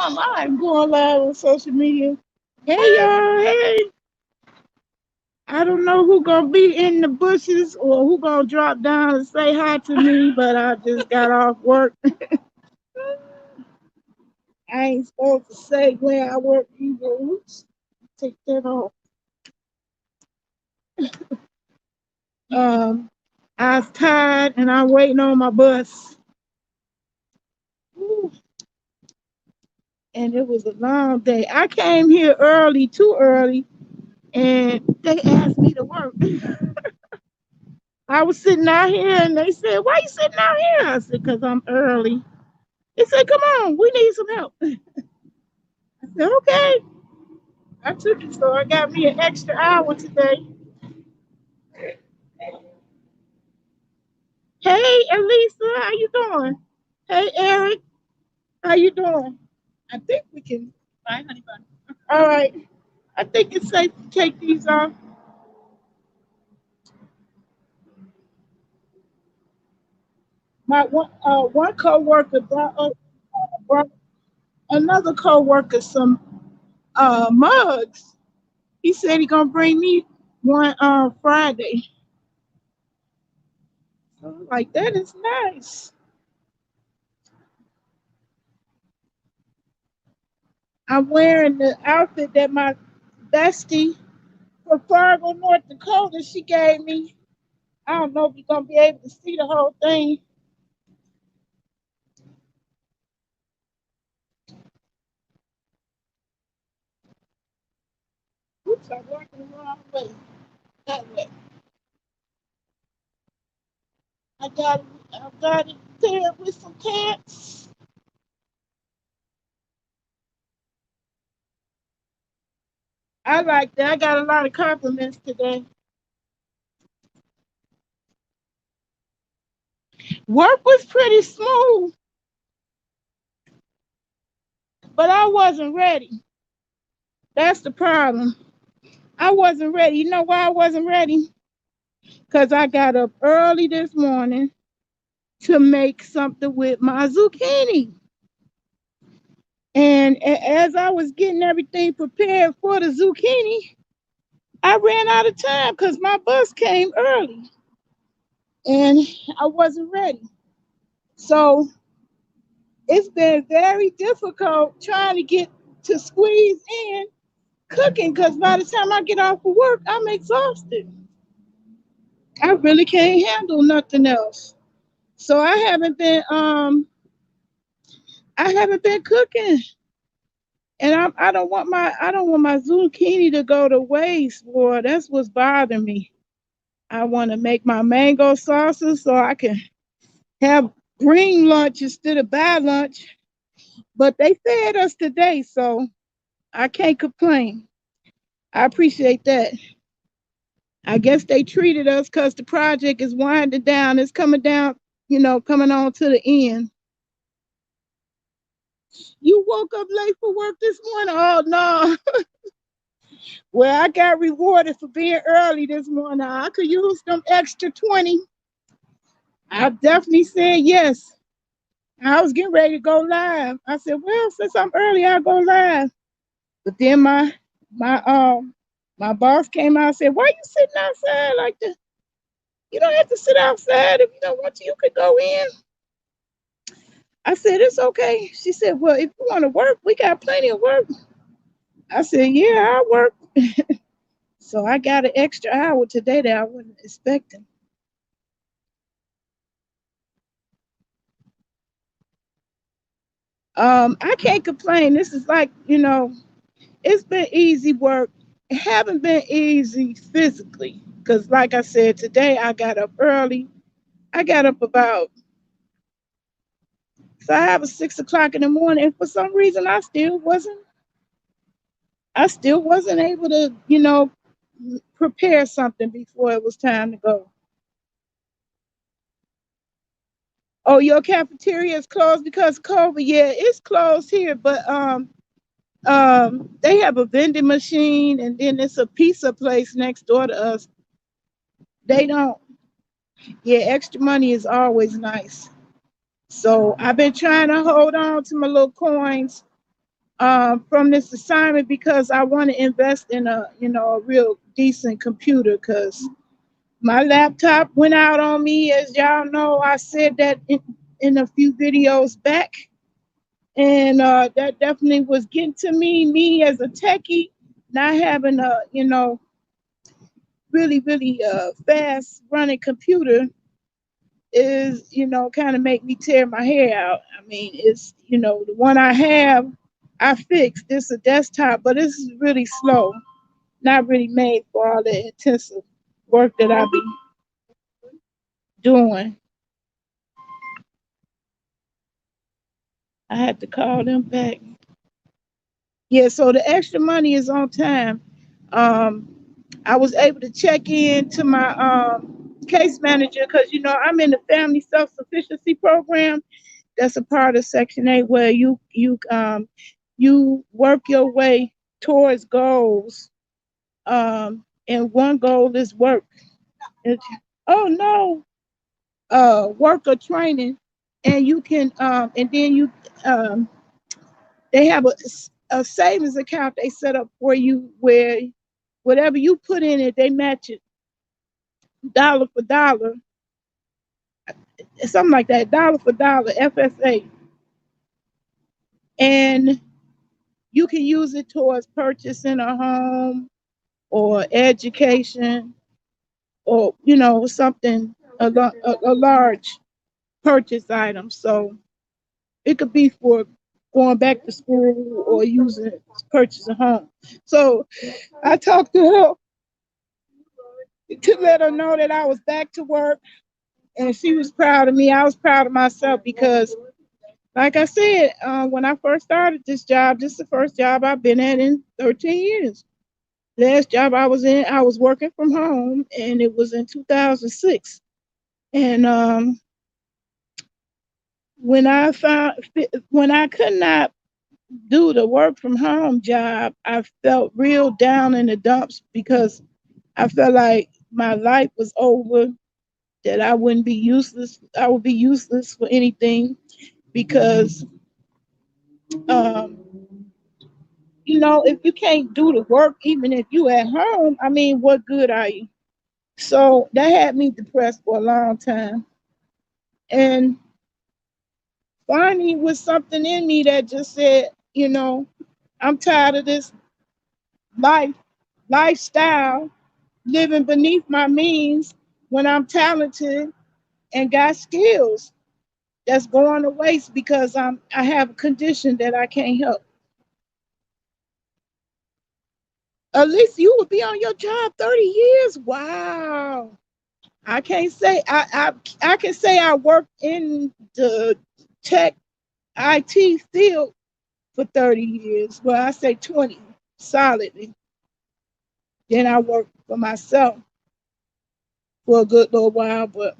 I'm going live on social media. Hey y'all, hey. I don't know who gonna be in the bushes or who gonna drop down and say hi to me, but I just got off work. I ain't supposed to say where I work either. Oops, take that off. Um, I was tired and I'm waiting on my bus. Ooh, and it was a long day. I came here early, too early, and they asked me to work. I was sitting out here and they said, "Why you sitting out here?" I said, "Because I'm early." They said, "Come on, we need some help." I said, "Okay." I took it, so I got me an extra hour today. Hey, Elisa, how you doing? Hey, Eric, how you doing? I think we can. Bye, honey bun. All right. I think it's safe to take these off. My one coworker brought another coworker some mugs. He said he gonna bring me one on Friday. I was like, that is nice. I'm wearing the outfit that my bestie from Fargo, North Dakota, she gave me. I don't know if you're gonna be able to see the whole thing. Oops, I'm walking the wrong way. That way. I got it paired with some pants. I like that. I got a lot of compliments today. Work was pretty smooth, but I wasn't ready. That's the problem. I wasn't ready. You know why I wasn't ready? Because I got up early this morning to make something with my zucchini. And as I was getting everything prepared for the zucchini, I ran out of time because my bus came early and I wasn't ready. So it's been very difficult trying to get to squeeze in cooking because by the time I get off of work, I'm exhausted. I really can't handle nothing else. So I haven't been cooking. And I don't want my zucchini to go to waste, boy. That's what's bothering me. I want to make my mango salsa so I can have bring lunch instead of buy lunch. But they fed us today, so I can't complain. I appreciate that. I guess they treated us because the project is winding down. It's coming down, coming on to the end. You woke up late for work this morning? Oh no. Well, I got rewarded for being early this morning. I could use them extra 20. I definitely said yes. I was getting ready to go live. I said, well, since I'm early, I'll go live. But then my my boss came out and said, why you sitting outside like that? You don't have to sit outside if you don't want to. You could go in. I said, it's okay. She said, well, if you want to work, we got plenty of work. I said, yeah, I'll work. So I got an extra hour today that I wasn't expecting. I can't complain. This is like, it's been easy work. It haven't been easy physically. Because like I said, today I got up early. I got up about 5 or 6 o'clock in the morning. And for some reason I still wasn't able to, prepare something before it was time to go. Oh, your cafeteria is closed because of COVID. Yeah, it's closed here, but they have a vending machine, and then it's a pizza place next door to us. They don't. Yeah, extra money is always nice. So I've been trying to hold on to my little coins from this assignment because I want to invest in a real decent computer because my laptop went out on me. As y'all know, I said that in a few videos back. And that definitely was getting to me as a techie, not having a, really fast running computer is, kind of make me tear my hair out. I mean, it's, the one I have, I fixed. It's a desktop, but it's really slow, not really made for all the intensive work that I be doing. I had to call them back. Yeah, so the extra money is on time. Um, I was able to check in to my case manager because I'm in the family self sufficiency program. That's a part of Section 8 where you work your way towards goals. And one goal is work. Oh no, work or training, and you can and then you they have a savings account they set up for you where whatever you put in it, they match it dollar for dollar, something like that, dollar for dollar, FSA. And you can use it towards purchasing a home or education or, something, a large purchase item. So it could be for going back to school or using it to purchase a home. So I talked to her to let her know that I was back to work and she was proud of me. I was proud of myself because, like I said, when I first started this job, this is the first job I've been at in 13 years. Last job I was in, I was working from home, and it was in 2006. And when I could not do the work from home job, I felt real down in the dumps because I felt like my life was over, that I wouldn't be useless. I would be useless for anything because, um, if you can't do the work, even if you at home, I mean, what good are you? So that had me depressed for a long time. And finally, was something in me that just said, I'm tired of this life lifestyle, living beneath my means when I'm talented and got skills that's going to waste because I have a condition that I can't help. At least you would be on your job 30 years. Wow. I can't say I can say I worked in the tech IT field for 30 years. Well, I say 20 solidly. Then I worked for myself for a good little while, but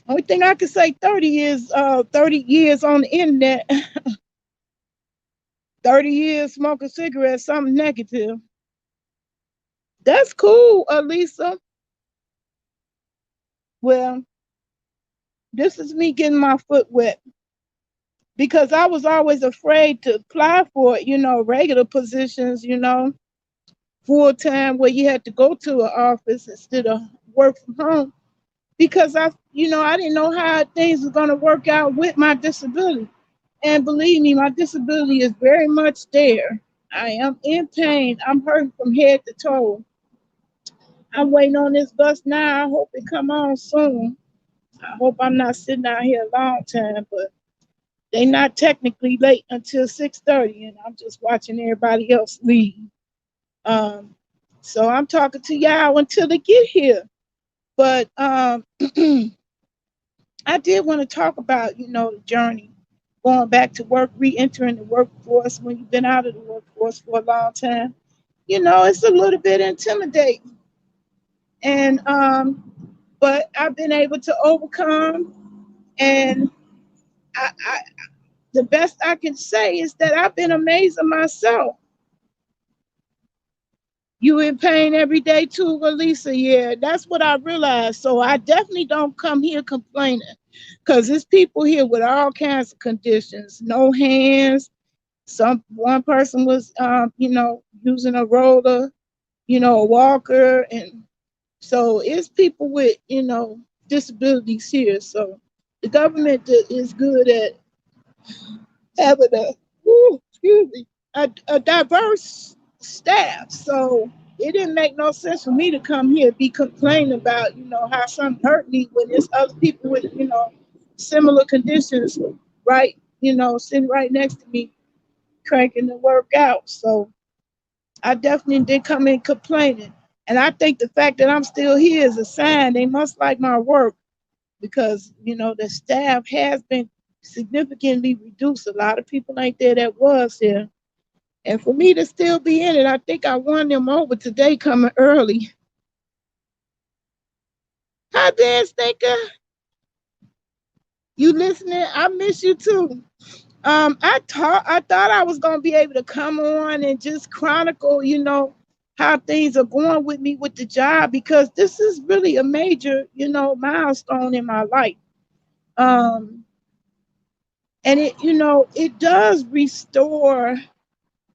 only thing I can say 30 years on the internet, 30 years smoking cigarettes, something negative. That's cool, Elisa. Well, this is me getting my foot wet because I was always afraid to apply for, regular positions, full time where you had to go to an office instead of work from home because I didn't know how things were going to work out with my disability. And believe me, my disability is very much there. I am in pain. I'm hurting from head to toe. I'm waiting on this bus now. I hope it come on soon. I hope I'm not sitting out here a long time, but they not technically late until 6:30, and I'm just watching everybody else leave. Um, so I'm talking to y'all until they get here. But I did want to talk about, the journey, going back to work, re-entering the workforce when you've been out of the workforce for a long time. It's a little bit intimidating, and but I've been able to overcome, and I the best I can say is that I've been amazing myself. You in pain every day too, Elisa? Yeah, that's what I realized. So I definitely don't come here complaining because there's people here with all kinds of conditions, no hands, One person was, using a roller, a walker, and so it's people with, disabilities here. So the government is good at having a diverse staff. So it didn't make no sense for me to come here be complaining about, how some hurt me when there's other people with, similar conditions, right, sitting right next to me cranking the work out. So I definitely did come in complaining. And I think the fact that I'm still here is a sign they must like my work because, the staff has been significantly reduced. A lot of people ain't there that was here. And for me to still be in it, I think I won them over today coming early. Hi, Dan Stinker. You listening? I miss you too. I thought I was gonna be able to come on and just chronicle, how things are going with me with the job because this is really a major, milestone in my life. Um, and it does restore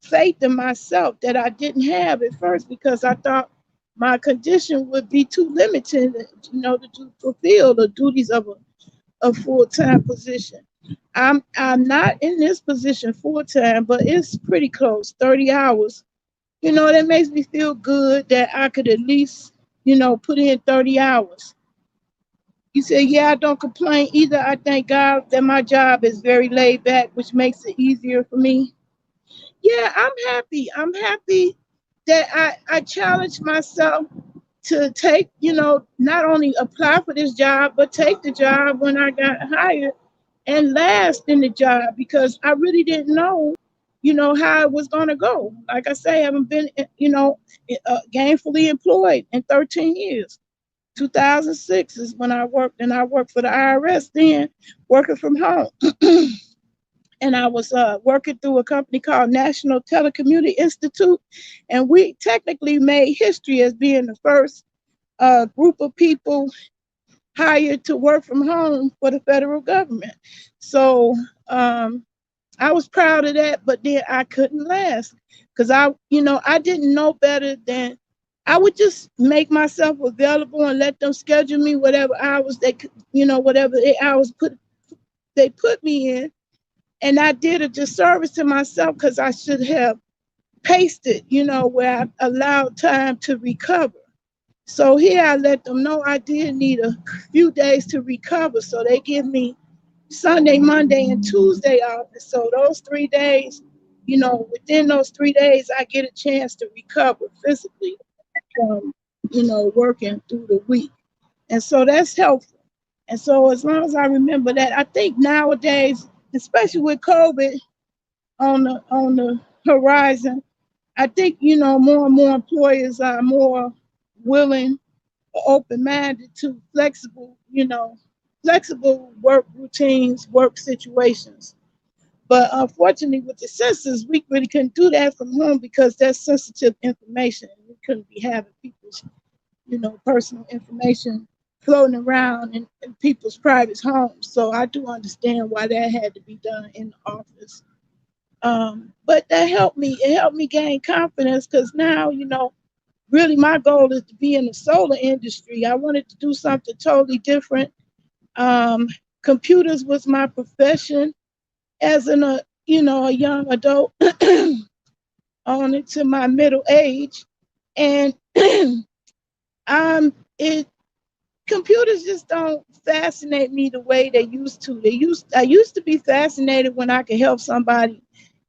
faith in myself that I didn't have at first because I thought my condition would be too limited, to fulfill the duties of a full-time position. I'm not in this position full time, but it's pretty close, 30 hours. That makes me feel good that I could at least, put in 30 hours. You say, yeah, I don't complain either. I thank God that my job is very laid back, which makes it easier for me. Yeah, I'm happy. I'm happy that I challenged myself to take, not only apply for this job, but take the job when I got hired and last in the job because I really didn't know, how it was going to go. Like I say, I haven't been, gainfully employed in 13 years. 2006 is when I worked, and I worked for the IRS then, working from home. And I was working through a company called National Telecommuting Institute, and we technically made history as being the first group of people hired to work from home for the federal government. So I was proud of that, but then I couldn't last because I didn't know better than I would just make myself available and let them schedule me whatever hours whatever hours they put me in. And I did a disservice to myself because I should have paced it, where I allowed time to recover. So here I let them know I did need a few days to recover. So they give me Sunday, Monday, and Tuesday off. And so those 3 days, within those 3 days, I get a chance to recover physically from, working through the week. And so that's helpful. And so as long as I remember that, I think nowadays, especially with COVID on the horizon, I think, more and more employers are more willing open-minded to flexible work routines, work situations. But unfortunately, with the census, we really couldn't do that from home because that's sensitive information. We couldn't be having people's, personal information floating around in people's private homes. So I do understand why that had to be done in the office. But that helped me. It helped me gain confidence because now, really my goal is to be in the solar industry. I wanted to do something totally different. Um, Computers was my profession as a young adult on into my middle age, and it computers just don't fascinate me the way they used to. I used to be fascinated when I could help somebody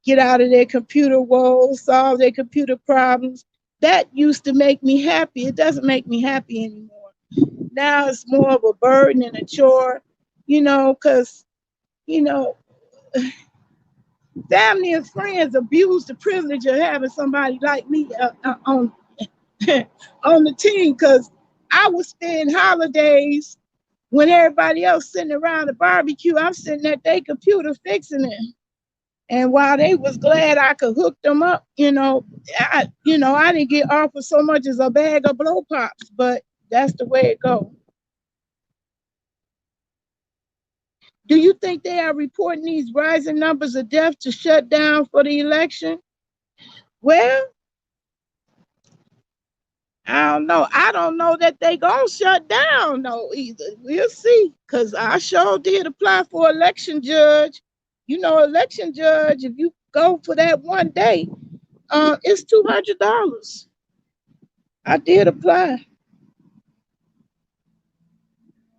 get out of their computer woes, solve their computer problems. That used to make me happy. It doesn't make me happy anymore. Now it's more of a burden and a chore, because, you know, family and friends abuse the privilege of having somebody like me on on the team because I would spend holidays when everybody else sitting around the barbecue. I'm sitting at their computer fixing it. And while they was glad I could hook them up, I didn't get offered so much as a bag of blow pops, but that's the way it goes. Do you think they are reporting these rising numbers of deaths to shut down for the election? Well, I don't know. I don't know that they gonna shut down though either. We'll see. Cause I sure did apply for election judge. You know, election judge. If you go for that one day, it's $200. I did apply.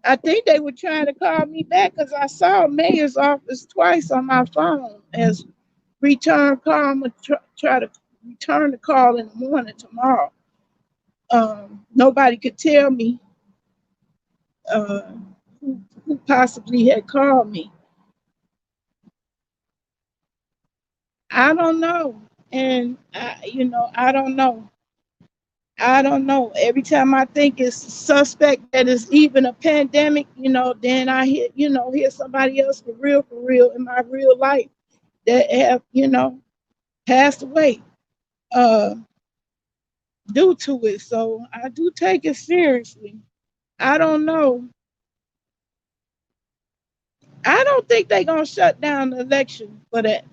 I think they were trying to call me back because I saw mayor's office twice on my phone as return call. I'm gonna try to return the call in the morning tomorrow. Nobody could tell me uh, who possibly had called me. I don't know, and I don't know. I don't know. Every time I think it's suspect that it's even a pandemic, then I hear somebody else for real in my real life that have, passed away uh due to it. So I do take it seriously. I don't know. I don't think they're gonna shut down the election for that.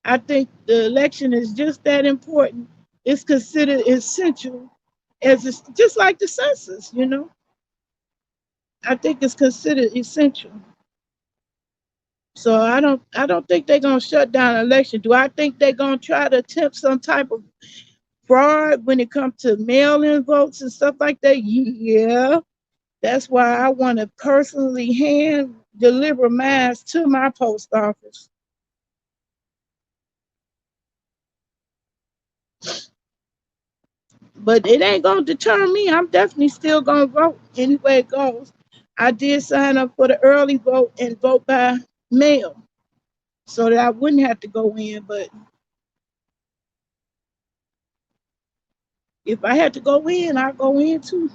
I think the election is just that important. It's considered essential as it's just like the census. I think it's considered essential. So I don't think they're gonna shut down an election. Do I think they're gonna try to attempt some type of fraud when it comes to mail-in votes and stuff like that? Yeah. That's why I want to personally hand deliver mine to my post office. But it ain't gonna deter me. I'm definitely still gonna vote anyway it goes. I did sign up for the early vote and vote by mail so that I wouldn't have to go in. But if I had to go in, I'll go in too.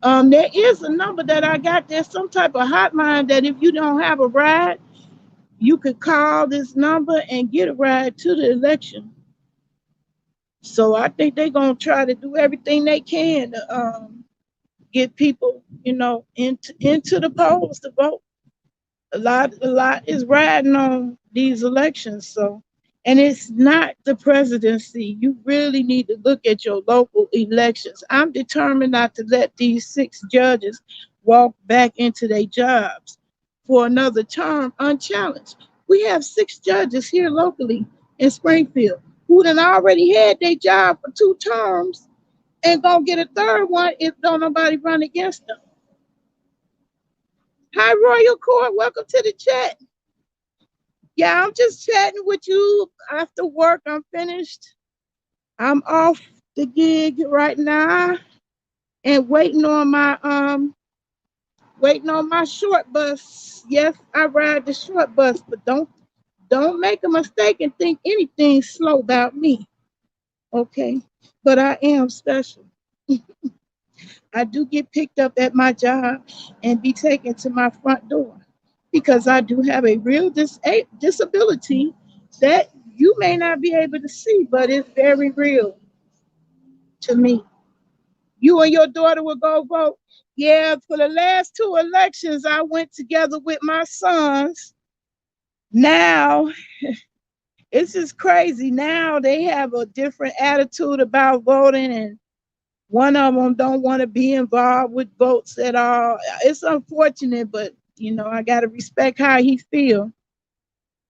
There is a number that I got. There's some type of hotline that if you don't have a ride, you could call this number and get a ride to the election. So I think they're gonna try to do everything they can to get people, into the polls to vote. A lot is riding on these elections. So, and it's not the presidency. You really need to look at your local elections. I'm determined not to let these 6 judges walk back into their jobs for another term unchallenged. We have 6 judges here locally in Springfield who done already had their job for 2 terms and gonna get a third one if don't nobody run against them. Hi, Royal Court. Welcome to the chat. Yeah, I'm just chatting with you after work. I'm finished. I'm off the gig right now and waiting on my short bus. Yes, I ride the short bus, but don't make a mistake and think anything slow about me. Okay. But I am special. I do get picked up at my job and be taken to my front door because I do have a real disability that you may not be able to see, but it's very real to me. You and your daughter will go vote. Yeah, for the last 2 elections, I went together with my sons. Now, it's just crazy. Now they have a different attitude about voting, and one of them don't want to be involved with votes at all. It's unfortunate, but I gotta respect how he feel.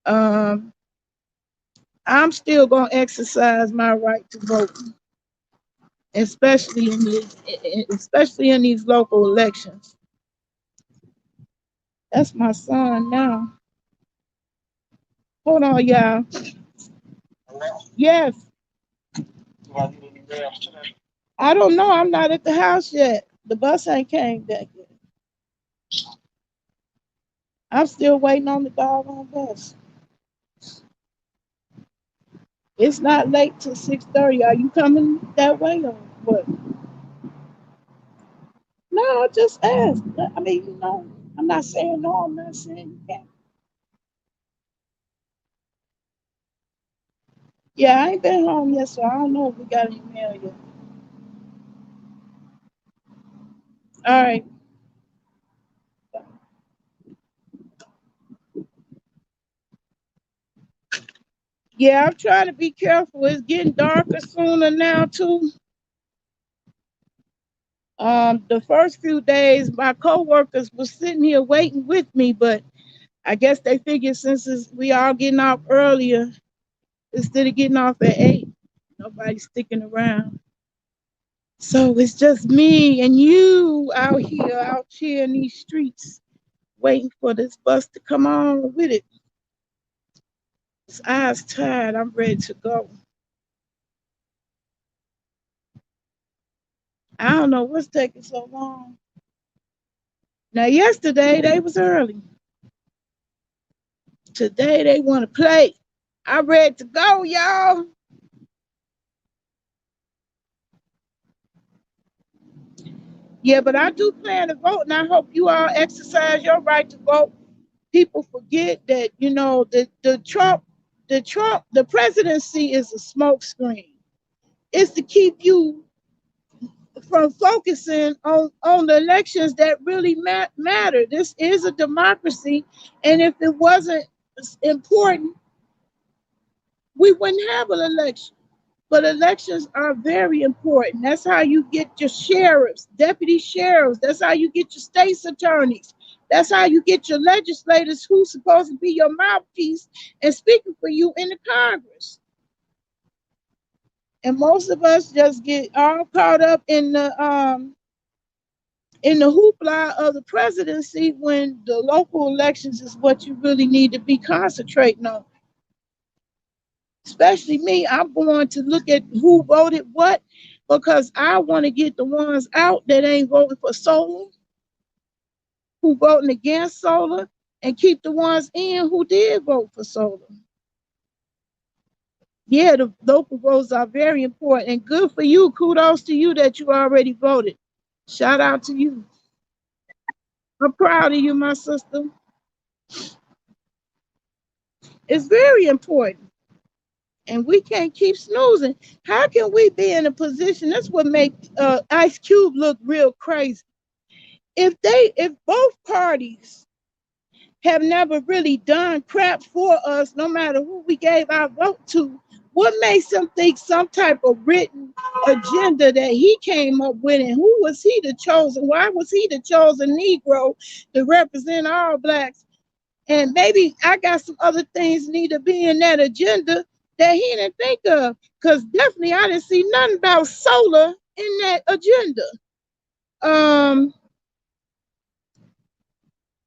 Um, I'm still gonna exercise my right to vote, especially in these local elections. That's my son now. Hold on, y'all. Yes, I don't know. I'm not at the house yet. The bus ain't came back yet. I'm still waiting on the doggone bus. It's not late till 6:30. Are you coming that way or what? No, I just asked. I mean, I'm not saying no. I'm not saying you can't. Yeah, I ain't been home yet, so I don't know if we got any mail yet. All right. Yeah, I'm trying to be careful. It's getting darker sooner now too. The first few days, my coworkers were sitting here waiting with me, but I guess they figured since we all getting off earlier, instead of getting off at 8, nobody's sticking around. So it's just me and you out here in these streets, waiting for this bus to come on with it. His eyes tired. I'm ready to go. I don't know what's taking so long. Now, yesterday they was early. Today they want to play. I'm ready to go, y'all. Yeah, but I do plan to vote, and I hope you all exercise your right to vote. People forget that the presidency is a smokescreen. It's to keep you from focusing on the elections that really matter. This is a democracy, and if it wasn't important, we wouldn't have an election. But elections are very important. That's how you get your sheriffs, deputy sheriffs. That's how you get your state's attorneys. That's how you get your legislators who's supposed to be your mouthpiece and speaking for you in the Congress. And most of us just get all caught up in the hoopla of the presidency when the local elections is what you really need to be concentrating on. Especially me, I'm going to look at who voted what because I want to get the ones out that ain't voting for solar, who voting against solar, and keep the ones in who did vote for solar. Yeah, the local votes are very important and good for you. Kudos to you that you already voted. Shout out to you. I'm proud of you, my sister. It's very important. And we can't keep snoozing. How can we be in a position? That's what makes Ice Cube look real crazy. If both parties have never really done crap for us, no matter who we gave our vote to, what makes him think some type of written agenda that he came up with? And who was he the chosen? Why was he the chosen Negro to represent all blacks? And maybe I got some other things need to be in that agenda that he didn't think of. Because definitely I didn't see nothing about solar in that agenda. Um,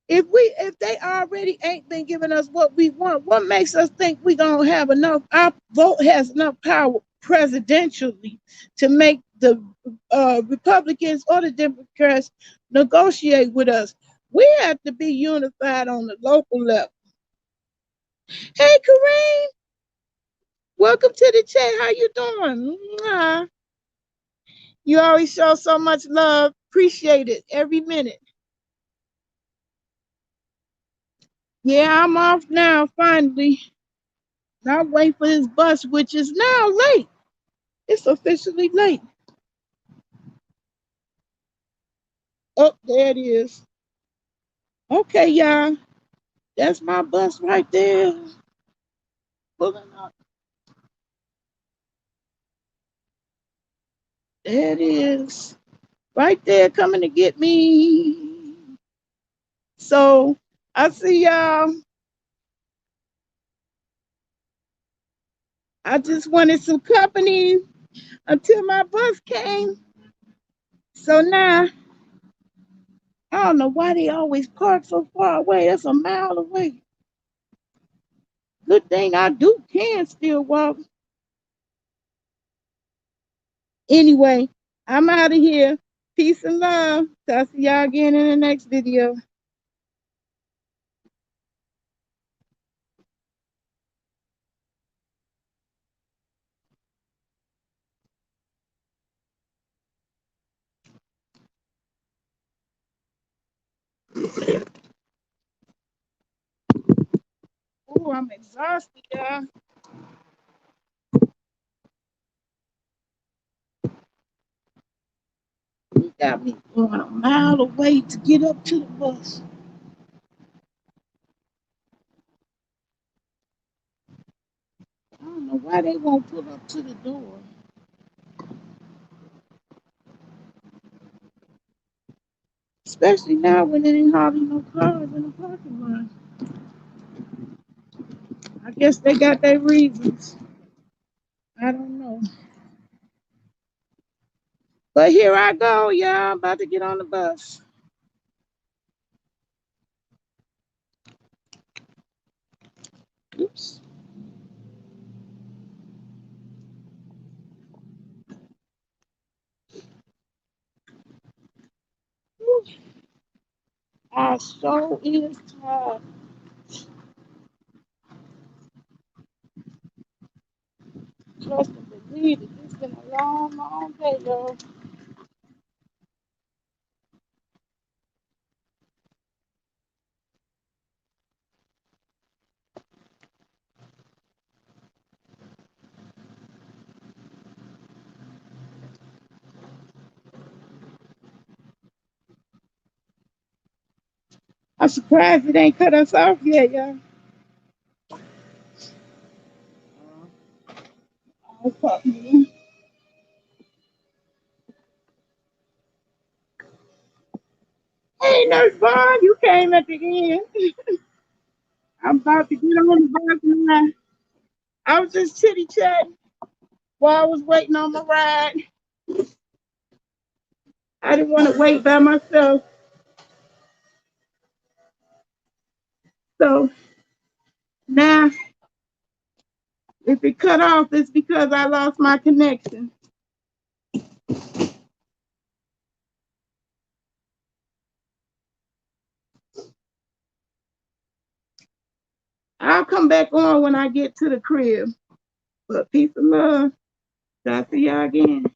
if they already ain't been giving us what we want, what makes us think we gonna have enough? Our vote has enough power presidentially to make the Republicans or the Democrats negotiate with us. We have to be unified on the local level. Hey, Kareem, welcome to the chat. How you doing? Mwah. You always show so much love. Appreciate it every minute. Yeah, I'm off now, finally. Now I'm waiting for this bus, which is now late. It's officially late. Oh, there it is. Okay, y'all. That's my bus right there. Pulling up. There it is. Right there coming to get me. So I see y'all. I just wanted some company until my bus came. So now I don't know why they always park so far away. That's a mile away. Good thing I do can still walk. Anyway, I'm out of here. Peace and love. I'll see y'all again in the next video. Oh, I'm exhausted, y'all. Got me going a mile away to get up to the bus. I don't know why they won't pull up to the door. Especially now when there ain't hardly no cars in the parking lot. I guess they got their reasons. I don't know. But here I go, y'all. I'm about to get on the bus. Oops. I so is tired. Trust and believe it. It's been a long, long day, y'all. I'm surprised it ain't cut us off yet, y'all. Okay. Hey, Nurse Vaughn, you came at the end. I'm about to get on the bus now. I was just chitty chatting while I was waiting on my ride. I didn't want to wait by myself. So now, if it cut off, it's because I lost my connection. I'll come back on when I get to the crib. But peace and love. I'll see y'all again.